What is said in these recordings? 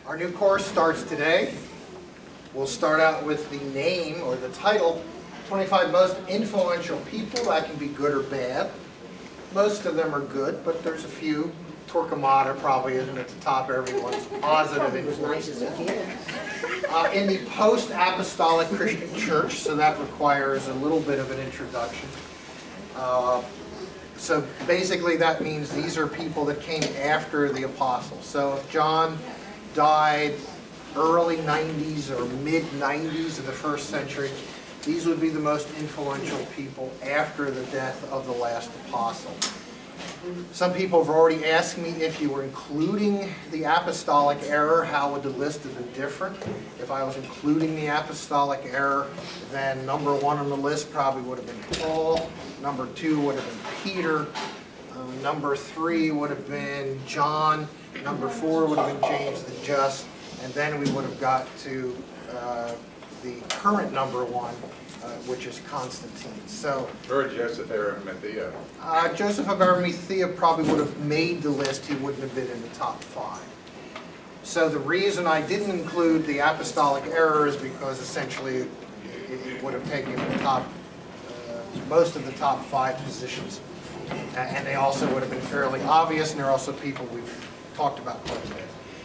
Our new course starts today. We'll start out with the name or the title, 25 Most Influential People. That can be good or bad. Most of them are good, but there's a few. Torquemada probably isn't at the top of everyone's positive influences. In the Post-Apostolic Christian Church, so that requires a little bit of an introduction. So basically that means these are people that came after the apostles. So if John died early 90s or mid 90s of the first century, these would be the most influential people after the death of the last apostle. Some people have already asked me if you were including the apostolic error, how would the list have been different? If I was including the apostolic error, then number 1 on the list probably would have been Paul, number 2 would have been Peter, number 3 would have been John, number 4 would have been James the Just, and then we would have got to the current number 1, which is Constantine. So, or Joseph of Arimathea. Joseph of Arimathea probably would have made the list. He wouldn't have been in the top 5. So the reason I didn't include the apostolic error is because essentially it would have taken the top, most of the top 5 positions. And they also would have been fairly obvious, and they're also people we've talked about quite a bit.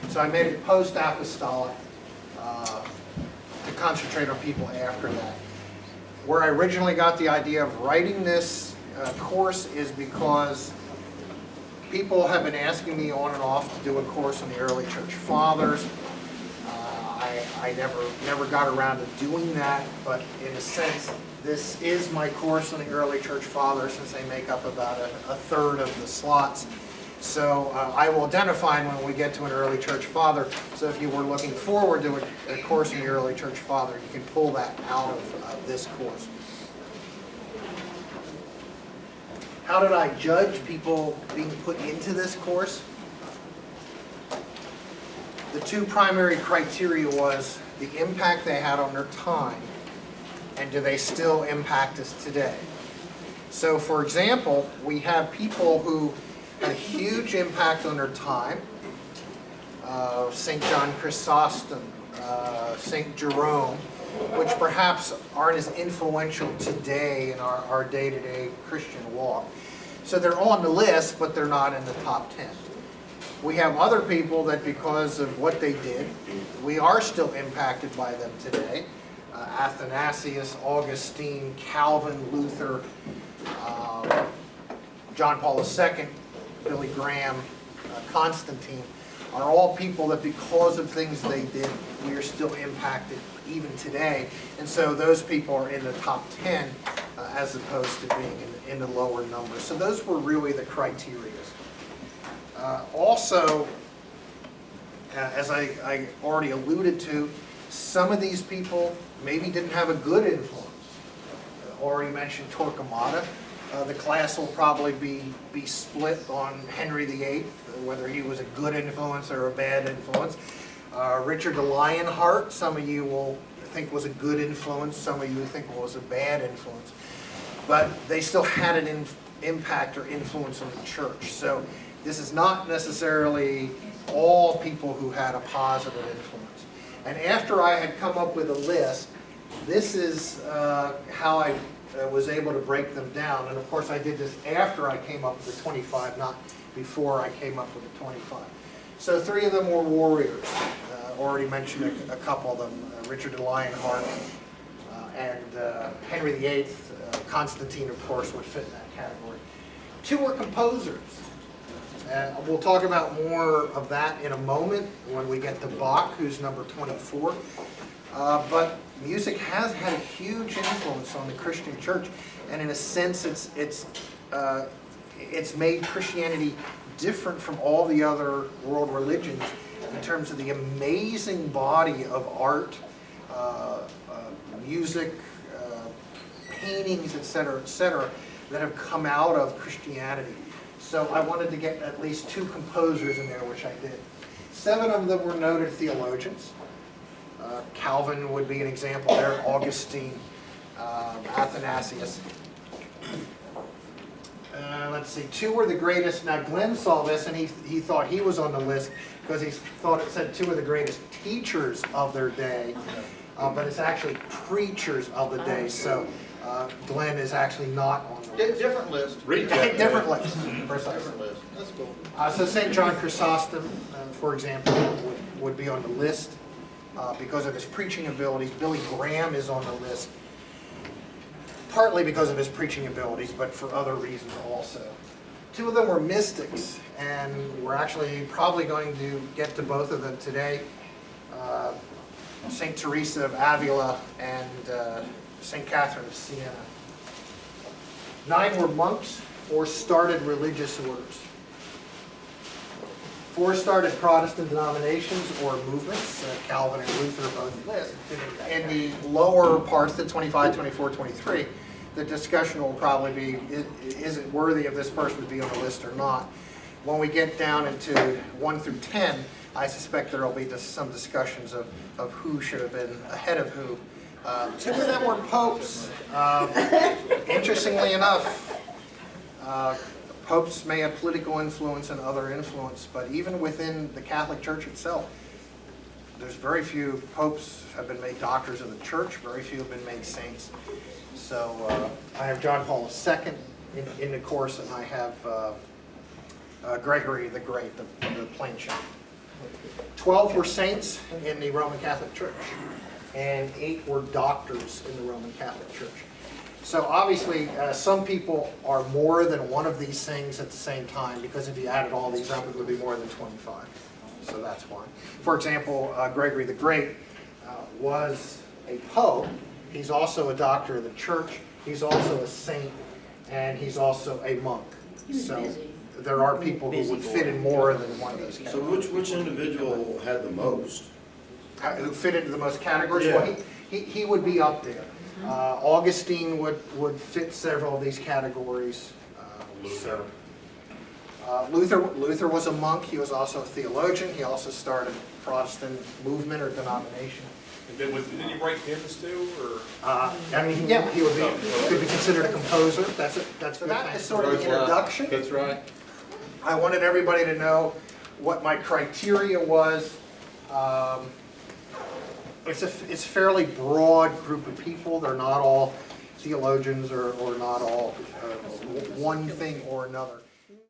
So I made it post-apostolic to concentrate on people after that. Where I originally got the idea of writing this course is because people have been asking me on and off to do a course on the early church fathers. I never got around to doing that, but in a sense, this is my course on the early church fathers, since they make up about a third of the slots. So I will identify when we get to an early church father. So if you were looking forward to a course in the early church father, you can pull that out of this course. How did I judge people being put into this course? The 2 primary criteria was the impact they had on their time, and do they still impact us today? So for example, we have people who had a huge impact on their time. St. John Chrysostom, St. Jerome, which perhaps aren't as influential today in our day-to-day Christian walk. So they're on the list, but they're not in the top 10. We have other people that because of what they did, we are still impacted by them today. Athanasius, Augustine, Calvin, Luther, John Paul II, Billy Graham, Constantine, are all people that because of things they did, we are still impacted even today. And so those people are in the top 10 as opposed to being in the lower numbers. So those were really the criteria. Also, as I already alluded to, some of these people maybe didn't have a good influence. Already mentioned Torquemada. The class will probably be split on Henry VIII, whether he was a good influence or a bad influence. Richard the Lionheart, some of you will think was a good influence, some of you think was a bad influence. But they still had an impact or influence on the church. So this is not necessarily all people who had a positive influence. And after I had come up with a list, this is how I was able to break them down. And of course I did this after I came up with the 25, not before I came up with the 25. So 3 of them were warriors. Already mentioned a couple of them. Richard the Lionheart and Henry VIII. Constantine, of course, would fit in that category. 2 were composers. We'll talk about more of that in a moment when we get to Bach, who's number 24. But music has had a huge influence on the Christian church, and in a sense it's made Christianity different from all the other world religions in terms of the amazing body of art, music, paintings, etc., that have come out of Christianity. So I wanted to get at least 2 composers in there, which I did. 7 of them were noted theologians. Calvin would be an example there, Augustine, Athanasius. Let's see, 2 were the greatest. Now Glenn saw this and he thought he was on the list, because he thought it said two of the greatest teachers of their day, but it's actually preachers of the day. So Glenn is actually not on the list. Different list. Read that. Different list, precisely. Different list. That's cool. So St. John Chrysostom, for example, would be on the list because of his preaching abilities. Billy Graham is on the list, partly because of his preaching abilities, but for other reasons also. Two of them were mystics, and we're actually probably going to get to both of them today. St. Teresa of Avila and St. Catherine of Siena. 9 were monks or started religious orders. 4 started Protestant denominations or movements. Calvin and Luther both list. In the lower parts, the 25, 24, 23, the discussion will probably be, is it worthy of this person to be on the list or not? When we get down into 1 through 10, I suspect there will be some discussions of who should have been ahead of who. 2 of them were popes. Interestingly enough, popes may have political influence and other influence, but even within the Catholic Church itself, there's very few popes have been made doctors of the church, very few have been made saints. So I have John Paul II in the course, and I have Gregory the Great, the plain chant. 12 were saints in the Roman Catholic Church, and 8 were doctors in the Roman Catholic Church. So obviously, some people are more than one of these things at the same time, because if you added all these up, it would be more than 25. So that's why. For example, Gregory the Great was a pope. He's also a doctor of the church. He's also a saint, and he's also a monk. So there are people who would fit in more than one of those categories. So which individual had the most? Who fit into the most categories? Yeah. Well, he would be up there. Augustine would fit several of these categories. Luther was a monk. He was also a theologian. He also started a Protestant movement or denomination. Did he write hymns too, or? I mean, yeah, he could be considered a composer. That's that is sort of the introduction. That's right. I wanted everybody to know what my criteria was. It's a fairly broad group of people. They're not all theologians or not all one thing or another.